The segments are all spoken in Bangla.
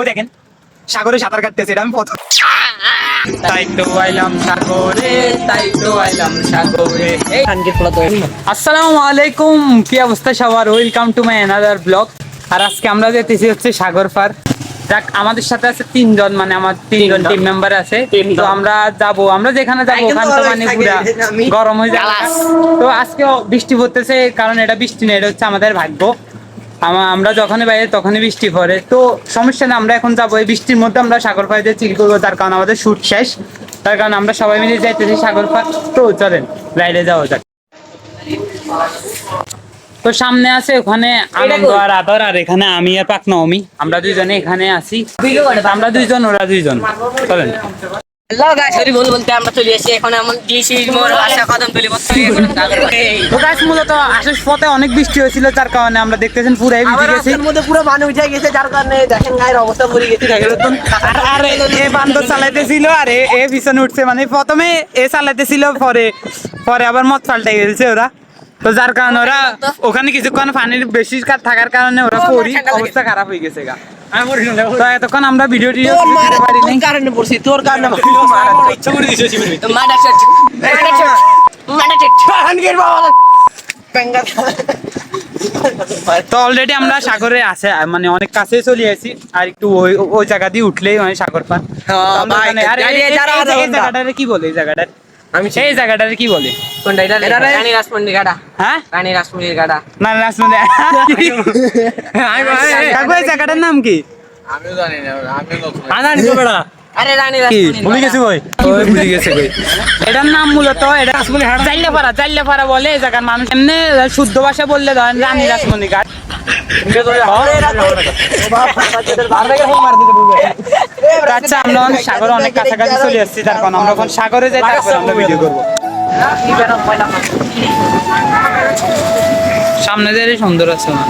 দেখেন সাগরে সাঁতার কাটতেছে, এটা আমি প্রথম। তাই তো আইলাম সাগরে, তাই তো আইলাম সাগরে। আসসালামু আলাইকুম, কি অবস্থা সবার? Welcome to my another blog. আর আজকে আমরা যেতেছি হচ্ছে সাগর পার। যাক, আমাদের সাথে আছে তিনজন, মানে আমার তিনজন টিম মেম্বার আছে। তো আমরা যাবো, আমরা যেখানে যাবো ওখানে তো মানে পুরা গরম হয়ে যাবে। তো আজকে বৃষ্টি পড়তেছে, কারণ এটা বৃষ্টি নেই, এটা হচ্ছে আমাদের ভাগ্য। আমরা যখনই বাইরে তখনই বৃষ্টি পড়ে, তো সমস্যা না। আমরা এখন যাবো এই বৃষ্টির মধ্যে, আমরা সাগর পাড়ে চিল করবো, তার কারণ আমাদের শুট শেষ। তার কারণ আমরা সবাই মিলে যাইতেছি সাগর পাড়। তো চলেন রাইডে যাওয়া যাক। তো সামনে আছে ওখানে আনন্দ আর আদর, আর এখানে আমি আর পাকনাওমি, আমরা দুইজনে এখানে আছি। আমরা দুইজন, ওরা দুইজন। চলেন। মূলত আসার পথে অনেক বৃষ্টি হয়েছিল, যার কারণে আমরা দেখতেছেন পুরাই ভিজে গেছি, পুরো পানি উঠে গেছে, যার কারণে দেখেন গায়ের অবস্থা পড়ে গেছে। আর এ বান্দর চালাইতেছিল আর এ পিছনে উঠছে, মানে প্রথমে এ চালাইতেছিল, পরে আবার মদ পাল্টে গেছে ওরা। তো যার কারণে ওরা ওখানে কিছুক্ষণ পানির বেশি থাকার কারণে ওরা পরি অবস্থা খারাপ হয়ে গেছে গা। তো এতক্ষণ আমরা ভিডিওটি তোর কারণে তো অলরেডি আমরা সাগরে আছে, মানে অনেক কাছে চলে আসি, আর একটু ওই জায়গা দিয়ে উঠলেই মানে সাগর পার। জায়গাটারে কি বলে? এই জায়গাটার এই জায়গাটারে কি বলে? রানী রাসমন্দির গাড়া। হ্যাঁ, রানী রাসমন্দির গাড়া। না, রাসমন্দির এই জায়গাটার নাম কি? আমিও জানি না, আমি নতুন আনানি তো বেড়া। আরে রানী রাসমন্দির ভুলে গেছি কই, ওই ভুলে গেছে কই। এটার নাম মূলত এটা চাইল্লাপাড়া বলে। এই জায়গার মানুষ এমনি শুদ্ধ ভাষা বললে ধরেন রানী রাসমন্দির ঘাট। আচ্ছা, আমরা সাগরে অনেক কাছাকাছি চলে আসছি, তার কারণ আমরা এখন সাগরে যাই, তারপর আমরা ভিডিও করবো। সামনে যে সুন্দর আছে না,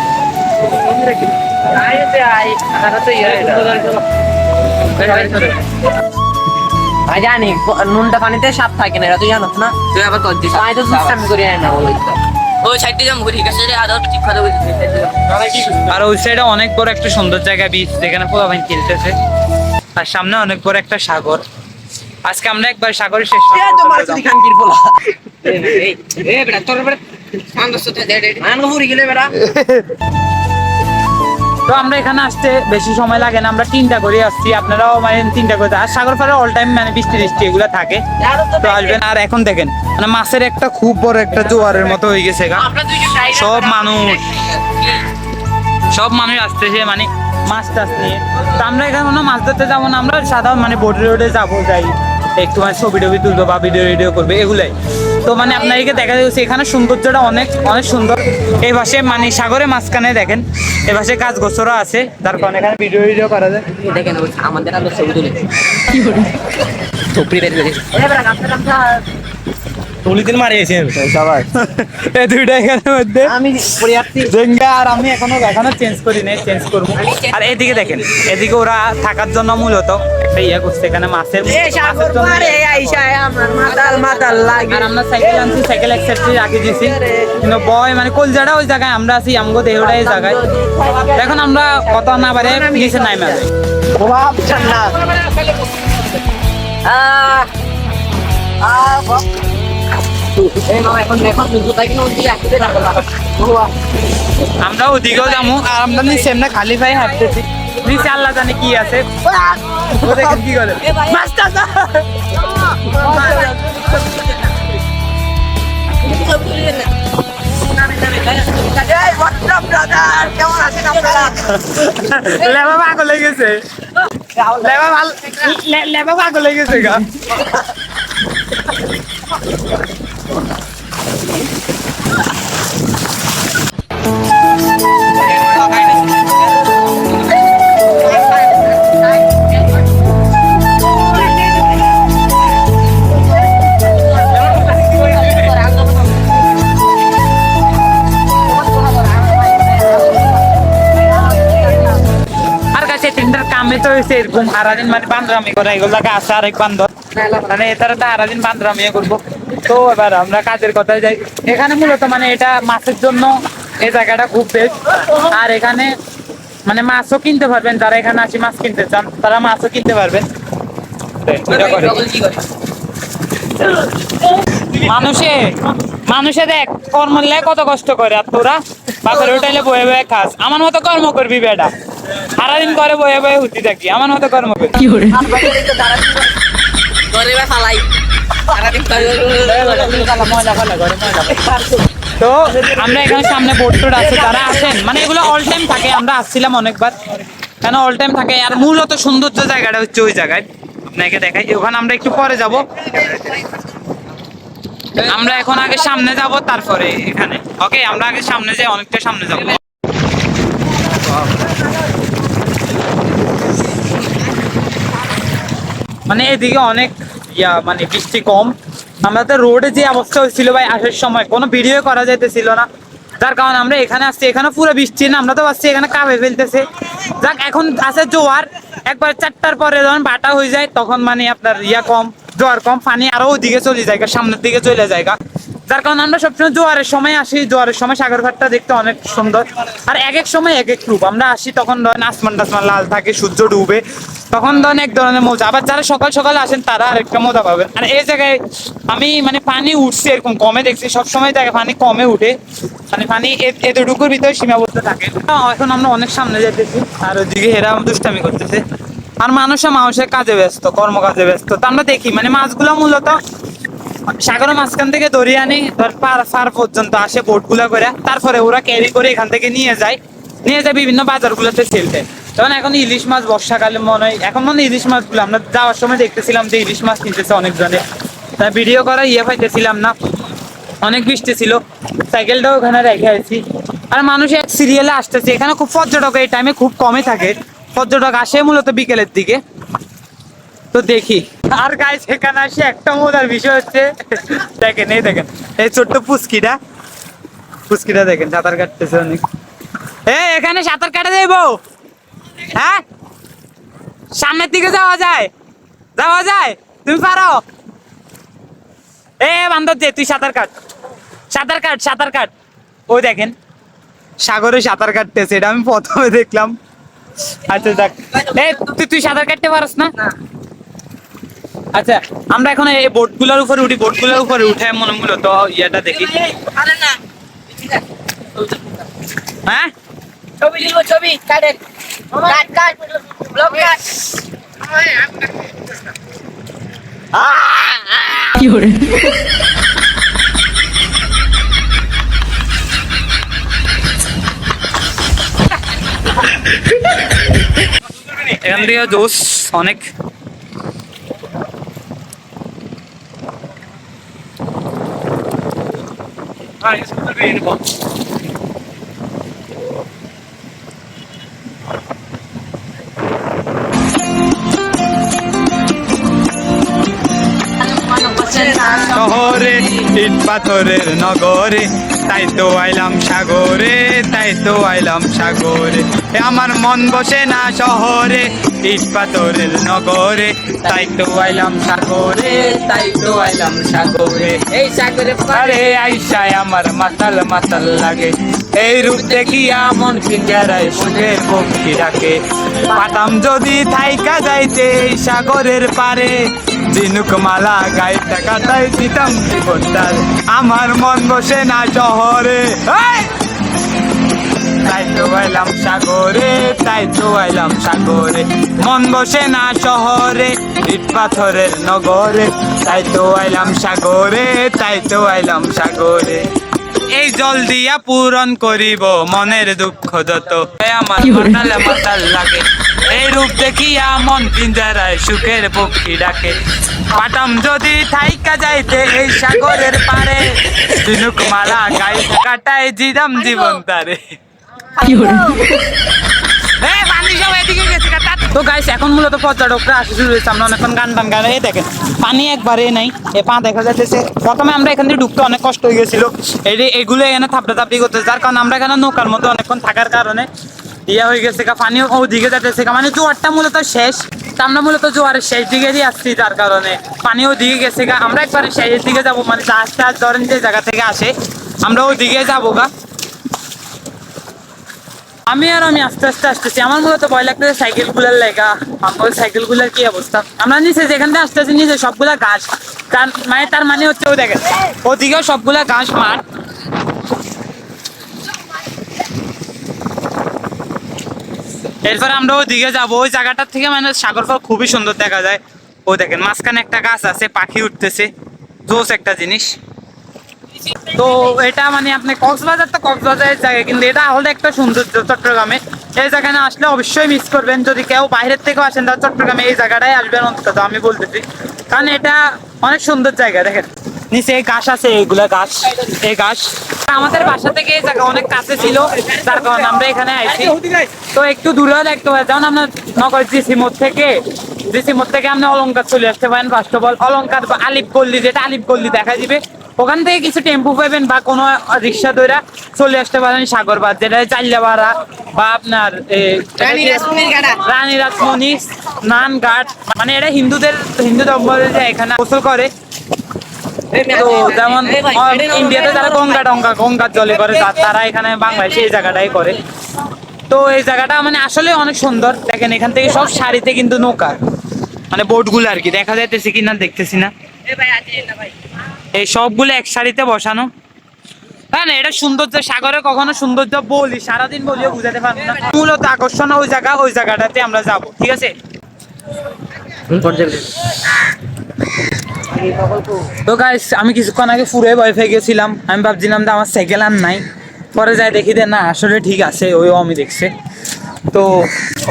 জানি নুনটা পানিতে সাপ থাকে না, এটা তুই জানো না? তুই আবার করছিস, আমি তো সিস্টেম করি না বলি। ওই সাইডে যাম ঘুরি গেছে রে, আদর ঠিক কথা বলছিস। আর ওই সাইডে অনেক বড় একটা সুন্দর জায়গা, বিচ, যেখানে পোলাপান খেলতেছে, আর সামনে অনেক বড় একটা সাগর। আজকে আমরা একবার সাগরে শেষ তো আমরা এখানে আসতে বেশি সময় লাগে না, আমরা 3টা করে আসছি, আপনারাও মানে 3টা করে। আর সাগর পাড়ে অল টাইম মানে বৃষ্টি এগুলো থাকে, তো আসবেন। আর এখন দেখেন মানে মাছের একটা খুব বড় একটা জোয়ারের মতো হয়ে গেছে, সব মানুষ আসতেছে মানে মাছ টাছ নিয়ে। তো আমরা এখানে কোনো মাছ ধরতে যাবো না, আমরা সাধারণ মানে বোটে রোডে যাবো, যাই একটু মানে ছবি টবি তুলবো বা ভিডিও করবে, এগুলাই। তো মানে আপনাদেরকে দেখা যাচ্ছে এখানে সৌন্দর্যটা অনেক অনেক সুন্দর। এই পাশে মানে সাগরের মাঝখানে দেখেন এই পাশে গাছ গোছরা আছে, যার কারণে এখানে ভিডিও করা যায়। দেখেন আমাদের আলো ছবি তুলে তুলিদিন মারিয়েছেন সবাই এই দুইটা এখানের মধ্যে আমি জেঙ্গা, আর আমি এখনো চেঞ্জ করি নাই, চেঞ্জ করবো। আর এদিকে দেখেন, এদিকে ওরা থাকার জন্য মূলত একটা ইয়ে করছে, এখানে মাছের আর আমরা সাইকেল আনছি, সাইকেল এক্সেপ্টে রাখি দিয়েছি, কিন্তু বয় মানে কলজাটা ওই জায়গায়, আমরা আছি আমগো দেহটা এই জায়গায়। এখন আমরা কত না পারে নিচে নাই মারে আমরা ওদিকেও যাবো, আর আমরা নিচে এমনি খালি পায়ে হাঁটতেছি, নিচে আল্লাহ জানে কি আছে। কি করে লেবা পাগল হয়ে গেছে, লেবা পাগল হয়ে গেছে গা। কামে তো হয়েছে এরকম সারাদিন মানে বান্দরামি করে, এগুলো আছে আরেক বান্দর, মানে তারা তো সারাদিন বান্দরামি করবো। তো এবার আমরা কাজের কথায় যাই। এখানে মূলত মানে এটা মাছের জন্য এই জায়গাটা খুব বেস্ট। আর এখানে মানে মাছও কিনতে পারবেন, যারা এখানে আসি মাছ কিনতে চান তারা মাছও কিনতে পারবেন। মানুষে দেখ কর্মলে কত কষ্ট করে, আর তোরা বাপের হোটেলে বয়ে বয়ে খাস। আমার মতো কর্ম করবি বেটা, সারাদিন করে বয়ে বয়ে হুতি থাকি, আমার মতো কর্ম করবি। তো আমরা এখানে সামনে বোট টোট আছে, যারা আসেন মানে এগুলো অল টাইম থাকে, আমরা আসছিলাম অনেকবার, কেন অল টাইম থাকে। আর মূলত সৌন্দর্য জায়গাটা হচ্ছে ওই জায়গায়, আপনাকে দেখাই। ওখানে আমরা একটু পরে যাব, আমরা এখন আগে সামনে যাব তারপরে এখানে। ওকে, আমরা আগে সামনে যাই, অনেকটা সামনে যাব। মানে এদিকে অনেক মানে বৃষ্টি কম। আমাদের রোডে যে অবস্থা হয়েছিল ভাই আসার সময়, কোনো ভিডিও করা যাইতেছিল না, যার কারণে আমরা এখানে আসছি। এখানে পুরো বৃষ্টি না, আমরা তো আসছি এখানে কাঁপে ফেলতেছে। যাক, এখন আছে জোয়ার, একবার 4টার পরে যখন বাটা হয়ে যায় তখন মানে আপনার কম, জোয়ার কম, পানি আরো ওইদিকে চলে যায়, সামনের দিকে চলে যায়, যার কারণে আমরা সবসময় জোয়ারের সময় আসি। জোয়ারের সময় সাগর ঘাটটা দেখতে অনেক সুন্দর। আর এক এক সময় এক এক রূপ। আমরা আসি তখন ধরেন আসমান টাসমান লাল থাকে, সূর্য ডুবে, তখন ধরেন এক ধরনের মজা। আবার যারা সকাল সকালে আসেন তারা আরেকটা মজা পাবেন। আর এই জায়গায় আমি মানে পানি উঠছে এরকম কমে দেখছি, সবসময় জায়গায় পানি কমে উঠে, মানে পানি এতটুকুর ভিতরে সীমাবদ্ধ থাকে। এখন আমরা অনেক সামনে যেতেছি, আর ওইদিকে এরা দুষ্টামি করতেছে। আর মানুষের কাজে ব্যস্ত, কর্মকাজে ব্যস্ত। তো আমরা দেখি মানে মাছগুলো মূলত সাগরের মাঝখান থেকে ধরে আনি, পার পর্যন্ত আসে বোট গুলা করে, তারপরে ওরা ক্যারি করে এখান থেকে নিয়ে যায় বিভিন্ন বাজার গুলোতে সেল দেয়। তখন এখন ইলিশ মাছ বর্ষাকালে মনে হয়, এখন মানে ইলিশ মাছ গুলো আমরা যাওয়ার সময় দেখতেছিলাম যে ইলিশ মাছ কিনতেছে অনেকজনে, তাই ভিডিও করা পাইতেছিলাম না, অনেক বৃষ্টি ছিল, সাইকেলটাও ওখানে রেখে আছি। আর মানুষ এক সিরিয়ালে আসতেছে। এখানে খুব পর্যটক এই টাইমে খুব কমই থাকে, পর্যটক আসে মূলত বিকেলের দিকে। তো দেখি। আর গাইস এখানে আসে একটা মজার বিষয় হচ্ছে, দেখেন এই ছোট্ট পুচকিটা দেখেন সাঁতার কাটতেছে অনেক। এখানে সাঁতার কাটা যাইবো? হ্যাঁ, সামনের দিকে যাওয়া যায়? তুমি পারো? বান্ধব যে তুই সাঁতার কাট। ওই দেখেন সাগরে সাঁতার কাটতেছে, এটা আমি প্রথমে দেখলাম। আচ্ছা দেখ, তুই সাঁতার কাটতে পারস না? আচ্ছা, আমরা এখন এই বোটগুলোর উপরে উঠি, উঠে মূলত ইয়েটা দেখি। হ্যাঁ, ছবি কাট ব্লগ কাট। কি করে এখান থেকে জোস অনেক। শহরে ইট পাথরের নগরে, তাই তো আইলাম সাগরে, আমার মন বসে না শহরে, ইট পাথরের নগরে, তাই তো আইলাম সাগরে, এই সাগরে আরে আইসায় আমার মাতাল লাগে, এই রূপ দেখিয়া মন পিঞ্জারায় সুখের পক্ষী ডাকে। পাতাম যদি থাইকা যাইতে এই সাগরের পারে, ঝিনুক মালা গাইতে কাটাই দিতাম জীবনটার, আমার মন বসে না শহরে, তাই তো আইলাম সাগরে, মন বসে না শহরে, ইট পাথরের নগরে, তাই তো আইলাম সাগরে, এই জল দিয়া পূরণ করিব মনের দুঃখ যত, আমার মাতাল লাগে, এই রূপ দেখিয়া মন পিঞ্জারায় সুখের পক্ষী ডাকে। পাতাম যদি থাইকা যাইতে এই সাগরের পারে, ঝিনুক মালা গাইতে কাটাই দিতাম জীবন তারে। তো গাইস এখন মূলত পর্যটকরা আসে শুরু হয়েছে, আমরা অনেকক্ষণ গান দেখেন পানি একবারে নাই, পা দেখা যাচ্ছে। প্রথমে আমরা এখান থেকে ঢুকতে অনেক কষ্ট হয়ে গেছিল, এগুলো এখানে থাপড়াথাপড়ি করতেছে, যার কারণে আমরা এখানে নৌকার মধ্যে অনেকক্ষণ থাকার কারণে ইয়া হয়ে গেছে গা, পানি ওদিকে যাইতেছে গা, মানে জোয়ারটা মূলত শেষ। তা আমরা মূলত জোয়ারের শেষ দিকে দিয়ে আসছি, যার কারণে পানি ওদিকে গেছে গা। আমরা একবারে শেষের দিকে যাবো, মানে জাহাজ টাহাজ ধরেন যে জায়গা থেকে আসে আমরা ওদিকে যাবো গা। আমি আস্তে আস্তে আসতেছি। আমার মূলত ভয় লাগতেছে সাইকেল গুলার লেগা। আমার সাইকেল গুলার কি অবস্থা, আমরা নিচে যেখান থেকে আসতেছি নিচে সবগুলা ঘাস। তার মানে হচ্ছে ও দেখেন ওদিকেও সবগুলা ঘাস মাঠ। এরপরে আমরা ওইদিকে যাবো, ওই জায়গাটার থেকে মানে সাগর ফল খুবই সুন্দর দেখা যায়। ও দেখেন মাঝখানে একটা গাছ আছে, পাখি উঠতেছে, জোস একটা জিনিস। তো এটা মানে আপনি কক্সবাজার তো কক্সবাজারের জায়গা, কিন্তু এটা হলো একটা সৌন্দর্য চট্টগ্রামে। এই জায়গায় আসলে অবশ্যই মিস করবেন। যদি কেউ বাইরের থেকেও আসেন তাহলে চট্টগ্রামে এই জায়গাটাই আসবেন অন্তত, আমি বলতেছি। কারণ এটা অনেক সুন্দর জায়গা। দেখেন নিচে ঘাস আছে, এইগুলা ঘাস, এই ঘাস। আমাদের বাসা থেকে এই জায়গা অনেক কাছে ছিল, যার কারণে আমরা এখানে আইছি। তো একটু দূরেও দেখতে পাই, যেমন আমরা নগর জিসি মোড় থেকে আপনি অলংকার চলে আসতে পারেন। ফার্স্ট অফ অল অলংকার বা আলিপ গল্লি, যেটা আলিপ গল্লি দেখা দিবে, ওখান থেকে কিছু টেম্পু পাবেন বা কোনো রিক্সা ধরে চলে আসতে পারেন সাগরবাদ, যেটা চাইলাপাড়া বা আপনার রানী রাসমণি স্নান ঘাট। মানে এটা হিন্দু ধর্মের যে এখানে গোসল করে। তো যেমন ইন্ডিয়াতে যারা গঙ্গার জলে করে, তারা এখানে বাংলাদেশে এই জায়গাটাই করে। তো এই জায়গাটা মানে আসলে অনেক সুন্দর। দেখেন এখান থেকে সব সারিতে কিন্তু নৌকা, মানে বোট গুলো আর কি দেখা যাইতেছে কিনা দেখতেছি না, এই সবগুলো এক সারিতে বসানো। হ্যাঁ না, এটা সৌন্দর্য সাগরে কখনো সৌন্দর্য বলি সারাদিন বলিও বুঝাতে পারবো না। মূলত আকর্ষণ ওই জায়গাটাতে আমরা যাব, ঠিক আছে। তো গাইস আমি কিছুক্ষণ আগে পুরো ভয় পেয়ে গেছিলাম। আমি ভাবছিলাম যে আমার সাইকেল আর নাই, পরে যাই দেখি যে না আসলে ঠিক আছে, ওই আমি দেখছে। তো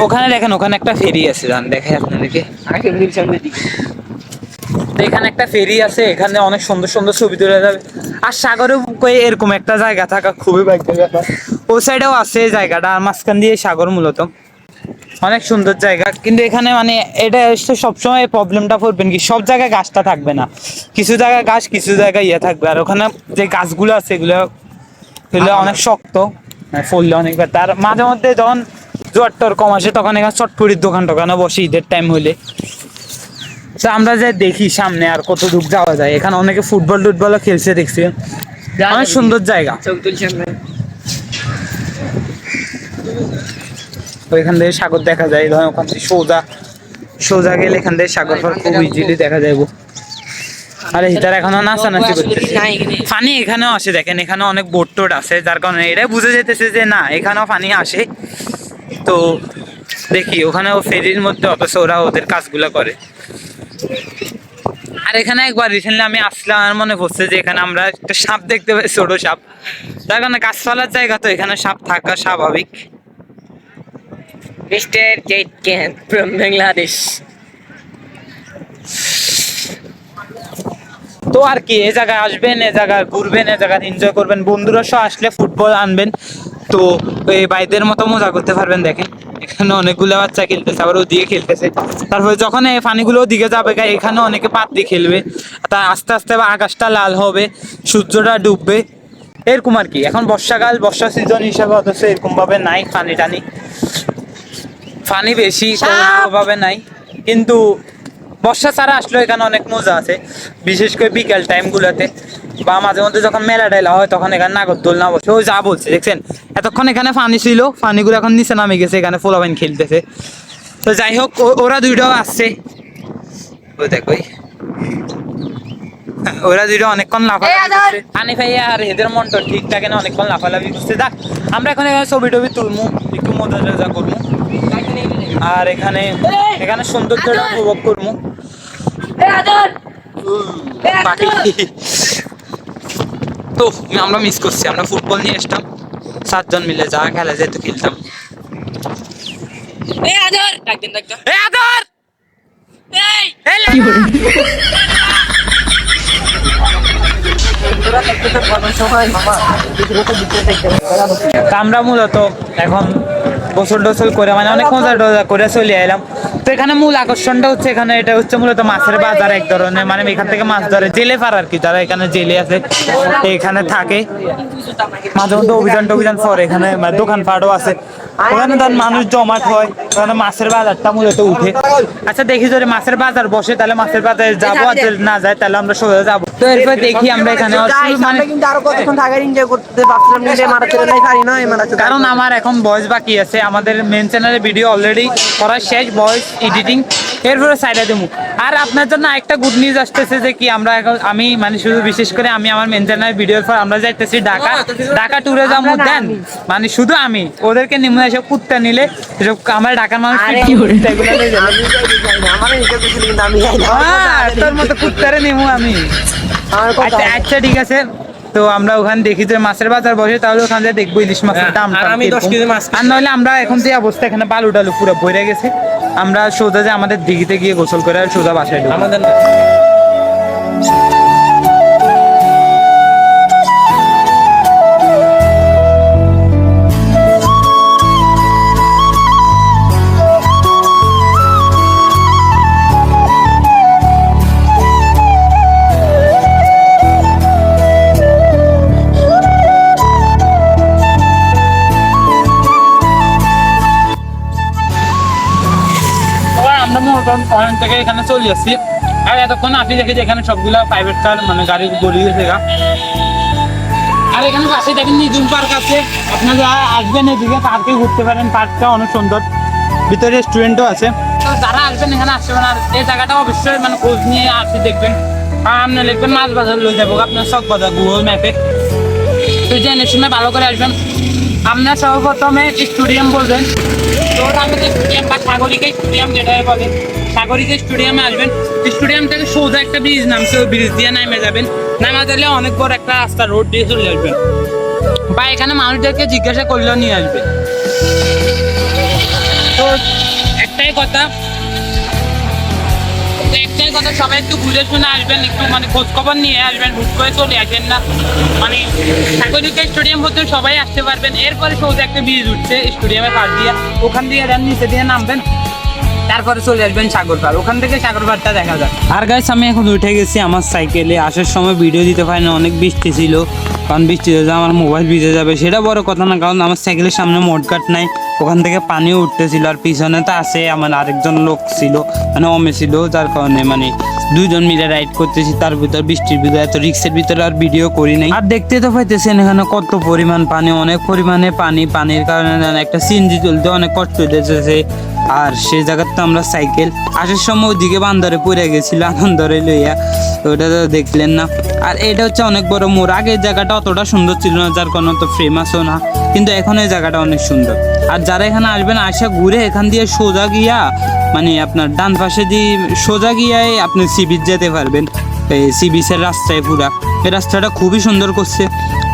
ওখানে দেখেন ওখানে একটা ফেরি আছে, দেখে আপনাদেরকে। এখানে একটা ফেরি আছে, এখানে অনেক সুন্দর সুন্দর ছবি তোলা যাবে। আর সাগরে এরকম একটা জায়গা থাকা খুবই ভাগ্যের ব্যাপার। ওই সাইডেও আছে জায়গাটা, আর মাঝখান দিয়ে সাগর মূলত অনেক সুন্দর জায়গা। কিন্তু এখানে মানে এটা সবসময় প্রবলেমটা পড়বেন কি, সব জায়গায় গাছটা থাকবে না, কিছু জায়গায় গাছ কিছু জায়গায় থাকবে। আর ওখানে যে গাছগুলো আছে এগুলো অনেক শক্ত, ফললে অনেক। তার মাঝে মধ্যে যখন জোয়ার টোয়ার কম আসে তখন এখানে চটপটির দোকান টোকানে বসে ঈদের টাইম হইলে। তো আমরা যাই দেখি সামনে আর কত দূর যাওয়া যায়। এখানে অনেকে ফুটবল টুটবলও খেলছে দেখছি, অনেক সুন্দর জায়গা। ওইখান থেকে সাগর দেখা যায়, ধরেন ওখান থেকে সোজা গেলে এখান থেকে সাগর খুব ইজিলি দেখা যাবো। আরে হিটার এখনো নাচানাচি করতেছে, পানি এখানেও আসে। দেখেন এখানে অনেক বোট টোট আছে, যার কারণে এটাই বুঝে যেতেছে যে না এখানেও পানি আসে। তো দেখি ওখানেও ফেরির মধ্যে, অথচ ওরা ওদের কাজগুলো করে। আর এখানে একবার রিসেন্টলি আমি আসলাম, আমার মনে পড়ছে যে এখানে আমরা একটা সাপ দেখতে পাই, ছোট সাপ। যার কারণে গাছপালার জায়গা, তো এখানে সাপ থাকা স্বাভাবিক। Mister jet can from Bangladesh. তো আর কি, এই জায়গায় আসবেন, এই জায়গায় ঘুরবেন, এই জায়গায় এনজয় করবেন। বন্ধুরা সহ আসলে ফুটবল আনবেন, তো এই ভাইদের মতো মজা করতে পারবেন। দেখেন এখানে অনেকগুলো বাচ্চা খেলতেছে, আবার ওদিকে খেলতেছে। তারপরে যখন এই পানিগুলো ওদিকে যাবে, এখানে অনেকে পাত্তি খেলবে। তা আস্তে আস্তে আকাশটা লাল হবে, সূর্যটা ডুববে, এরকম আর কি। এখন বর্ষাকাল, বর্ষা সিজন হিসাবে অথচ এরকম ভাবে নাই পানি বেশি ভাবে নাই। কিন্তু বর্ষা ছাড়া আসলে এখানে অনেক মজা আছে, বিশেষ করে বিকেল টাইম গুলাতে বা মাঝে মধ্যে যখন মেলা টেলা হয় তখন এখানে নাগরদোলনা বসে। ওই যা বলছে দেখছেন, এতক্ষণ এখানে পানি ছিল, পানিগুলো এখন নিচে নামে গেছে, এখানে পোলাপাইন খেলতেছে। তো যাই হোক, ওরা দুইটাও আসছে, ওই দেখো ওরা দুইটা অনেকক্ষণ লাফালাফি করছে। পানি খাইয়া আর এদের মনটা ঠিক থাকে না, অনেকক্ষণ লাফালাফি করছে। যাক আমরা এখন এখানে ছবি টবি তুলবো, একটু মজা করবো, আর এখানে সৌন্দর্যটা উপভোগ করবো। তো আমরা মিস করছি, আমরা ফুটবল নিয়ে আসতাম 7 জন মিলে, যা খেলা যেত খেলতাম। আমরা মূলত এখন গোসল টোসল করে মানে অনেক মজা টজা করে চলে এলাম। তো এখানে মূল আকর্ষণটা হচ্ছে এখানে এটা হচ্ছে মূলত মাছের বাজার এক ধরনের, মানে এখান থেকে মাছ ধরে জেলে পার আর কি, যারা এখানে জেলে আছে এখানে থাকে, মাঝে মধ্যে অভিযান টভিযান করে এখানে, মানে দোকানপাটও আছে ওখানে, তার মানুষ জমাট হয় ওখানে, মাছের বাজারটা মূলত উঠে। আচ্ছা দেখি যদি মাছের বাজার বসে তাহলে মাছের বাজারে যাবো, আর যদি না যায় তাহলে আমরা সোজা যাবো। তো এরপর দেখি আমরা এখানে মানে কিন্তু আরো কতক্ষণ থাকার এনজয় করতে পারছিলাম কিন্তু মারা চলে নাই পারি না মারা চলে। কারণ আমার এখন ভয়েস বাকি আছে, আমাদের মেন চ্যানেলে ভিডিও অলরেডি করা শেষ, ভয়েস এডিটিং এরপরে সাইডে দেবো। আর আপনার জন্য একটা গুড নিউজ আসতেছে যে কি আমরা এখন আমি মানে শুধু বিশেষ করে আমি আমার মেন চ্যানেলের ভিডিওর পর আমরা যাইতেছি ঢাকা ট্যুরে যাবো। দেন মানে শুধু আমি ওদেরকে নিমে এসব কুত্তা নিলে এসব আমার ঢাকার মানুষ কি করে তোর মতো কুত্তারে নিমু আমি। আচ্ছা আচ্ছা ঠিক আছে, তো আমরা ওখানে দেখি যে মাছের বাজার বসে, তাহলে ওখানে দেখবো ইলিশ মাছের দাম। আর নইলে আমরা এখন যে অবস্থা এখানে বালু টালু পুরো ভরে গেছে, আমরা সোজা যে আমাদের দিঘিতে গিয়ে গোসল করে আর সোজা বাসায় ঢুকবো। আমাদের ওখান থেকে এখানে চলে আসছি, আর এতক্ষণ আপনি দেখি যে এখানে সবগুলা প্রাইভেট কার মানে গাড়ি গড়িয়ে গেছে। আর এখানে পাশে দেখেন নিজুম পার্ক আছে, আপনারা আসবেন এদিকে পার্কে ঘুরতে পারেন, পার্কটা অনেক সুন্দর, ভিতরে রেস্টুরেন্টও আছে। তো যারা আসবেন এখানে আসতে পারেন, আর এই জায়গাটা অবশ্যই মানে খোঁজ নিয়ে আসি দেখবেন। আর আপনি লিখবেন মাছ বাজার লয়ে যাবো আপনার সব বাজার গুগল ম্যাপে, তো জেনে শুনে ভালো করে আসবেন। আপনার সর্বপ্রথমে স্টেডিয়াম বলবেন, তো আমাদের স্টেডিয়াম বা সাগরিকা স্টেডিয়াম যেটা বলে, সাগরিকা স্টেডিয়ামে আসবেন। স্টেডিয়াম থেকে সোজা একটা ব্রিজ নামছে, ওই ব্রিজ দিয়ে নামে যাবেন, নামা দিলে অনেক বড় একটা রাস্তা রোড দিয়ে চলে আসবেন, বা এখানে মানুষদেরকে জিজ্ঞাসা করলেও নিয়ে আসবে। তো একটাই কথা সবাই একটু বুঝে শুনে আসবেন, একটু মানে খোঁজ খবর নিয়ে আসবেন, হুট করে চলে আসবেন না। মানে সাগরিকা স্টেডিয়াম হতে সবাই আসতে পারবেন। এরপরে সোজা একটা ব্রিজ উঠছে স্টেডিয়ামের পাশ দিয়ে, ওখান দিয়ে নিচে দিয়ে নামবেন, তারপরে চলে আসবেন সাগরপাড়, ওখান থেকে সাগরপাড়টা দেখা যায়। আর গাইস আমি এখন উঠে গেছি আমার সাইকেলে, আসার সময় ভিডিও দিতে পারি না, অনেক বৃষ্টি ছিল, কারণ বৃষ্টি হয়ে আমার মোবাইল ভিজে যাবে সেটা বড় কথা না, কারণ আমার সাইকেলের সামনে মডগার্ড নাই, ওখান থেকে পানিও উঠতেছিল, আর পিছনে তো আছে আমার আরেকজন লোক ছিল, মানে অমে ছিল, যার কারণে মানে দুইজন মিলে রাইড করতেছি, তার ভিতর বৃষ্টির ভিতরে এত রিক্সের ভিতরে আর ভিডিও করি নাই। আর দেখতে তো পাইতেছেন এখানে কত পরিমাণ পানি, অনেক পরিমাণে পানি, পানির কারণে একটা সিএনজি চলতে অনেক কষ্ট হইতেছে। আর সেই জায়গাতে আমরা সাইকেল আসার সময় ওদিকে বান্দরে পড়ে গেছিল আনন্দরে লইয়া, ওটা তো দেখলেন না। আর এটা হচ্ছে অনেক বড় মোড়, আগে জায়গাটা অতটা সুন্দর ছিল না, যার কোনো তো ফেমাসও না, কিন্তু এখন এই জায়গাটা অনেক সুন্দর। আর যারা এখানে আসবেন আসা ঘুরে এখান দিয়ে সোজা গিয়া মানে আপনার ডান পাশে দিয়ে সোজা গিয়ায় আপনি সি বিচ যেতে পারবেন, এই সি বিচের রাস্তায় পুরা, এই রাস্তাটা খুবই সুন্দর করছে।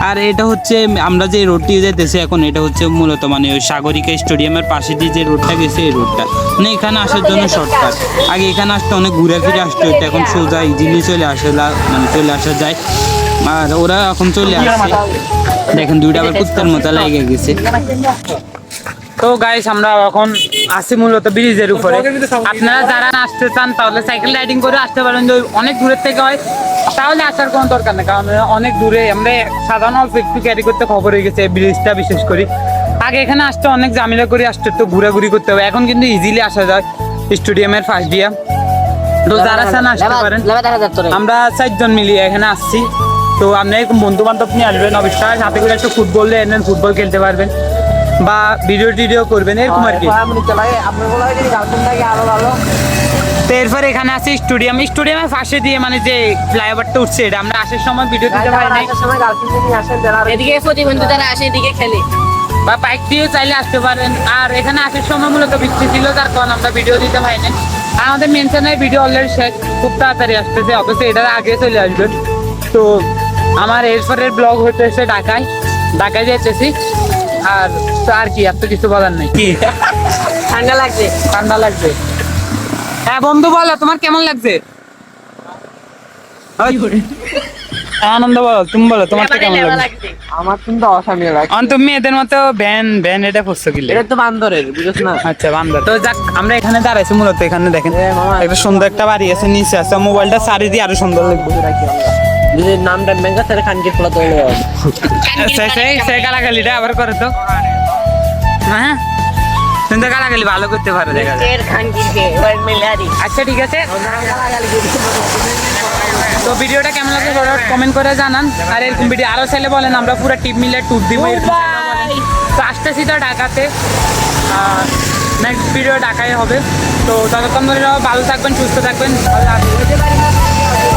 আর এটা হচ্ছে আমরা যে রোডটি যেতেছি এখন, এটা হচ্ছে মূলত মানে ওই সাগরিকা স্টেডিয়ামের পাশে দিয়ে যে রোডটা গেছে এই রোডটা, মানে এখানে আসার জন্য শর্টকাট। আগে এখানে আসতে অনেক ঘুরে ফিরে আসতে হতো, এখন সোজা ইজিলি চলে আসা যায়। আর ওরা এখন চলে আসছে, দেখেন দুইটা আবার কুত্তার মতো লেগে গেছে। তো গাইস আমরা এখন আসি মূলত ব্রিজের উপরে, আপনারা যারা আসতে চান তাহলে সাইকেল রাইডিং করে আসতে পারেন, যদি অনেক দূরের থেকে হয় তাহলে আসার কোনো দরকার নেই, কারণ অনেক দূরে আমরা সাধারণ অল্প একটু ক্যারি করতে খবর হয়ে গেছে ব্রিজটা বিশেষ করে। আগে এখানে আসতে অনেক ঝামেলা করে আসতে তো ঘোরাঘুরি করতে হবে, এখন কিন্তু ইজিলি আসা যায় স্টেডিয়ামের পাশ দিয়া। তো যারা চান আসতে পারেন, আমরা 4 জন মিলিয়ে এখানে আসছি। তো আপনি বন্ধু বান্ধব নিয়ে আসবেন, অবশ্যই সাথে করে একটু ফুটবল এনেন, ফুটবল খেলতে পারবেন বা ভিডিও টিডিও করবেন এরকম আর কি। তো এরপর এখানে আছে স্টেডিয়ামের পাশে দিয়ে মানে যে ফ্লাইওভারটা উঠছে, এটা আমরা আসার সময় ভিডিও দিতে পারি নাই, এদিকে প্রতিবন্ধী যারা আসে এদিকে খেলে বা বাইক দিয়ে চাইলে আসতে পারেন। আর এখানে আসার সময় মূলত বৃষ্টি ছিল, তার কারণ আমরা ভিডিও দিতে পারি নাই। আর আমাদের মেন চ্যানেলের ভিডিও অলরেডি শেষ, খুব তাড়াতাড়ি আসতেছে, অথচ এটার আগে চলে আসবে। তো আমার এরপরের ব্লগ হইতেছে ঢাকায় যেতেছি। আর তো আর কি, এত কিছু বলার নেই। কি ঠান্ডা লাগছে। হ্যাঁ বন্ধু বলো তোমার কেমন লাগছে? আনন্দ বলো, তুমি বলো তোমার তো কেমন লাগে? আমার কিন্তু অসামীয় লাগে। তুমি এদের মতো ভ্যান এটা করছো কি এটা তো বান্দরের, বুঝছ না? আচ্ছা বান্দর। তো যাক আমরা এখানে দাঁড়াইছি মূলত, এখানে দেখেন একটা সুন্দর একটা বাড়ি আছে, নিচে আছে মোবাইলটা সারি দিয়ে আরো সুন্দর লাগবে। যদি নামটা ব্যাংকা তাহলে খানকির পোলা তো সে গালাগালিটা আবার করে তো, হ্যাঁ কিন্তু গালাগালি ভালো করতে পারো দেখা যায়। আচ্ছা ঠিক আছে, তো ভিডিওটা কেমন লাগছে কমেন্ট করে জানান। আর এরকম ভিডিও আরো চাইলে বলেন, আমরা পুরো টিম মিলে ট্যুর দিব। তো আসতেছি তো ঢাকাতে, নেক্সট ভিডিও ঢাকায় হবে। তো ততক্ষণ ধরে ভালো থাকবেন, সুস্থ থাকবেন, আল্লাহ হাফেজ।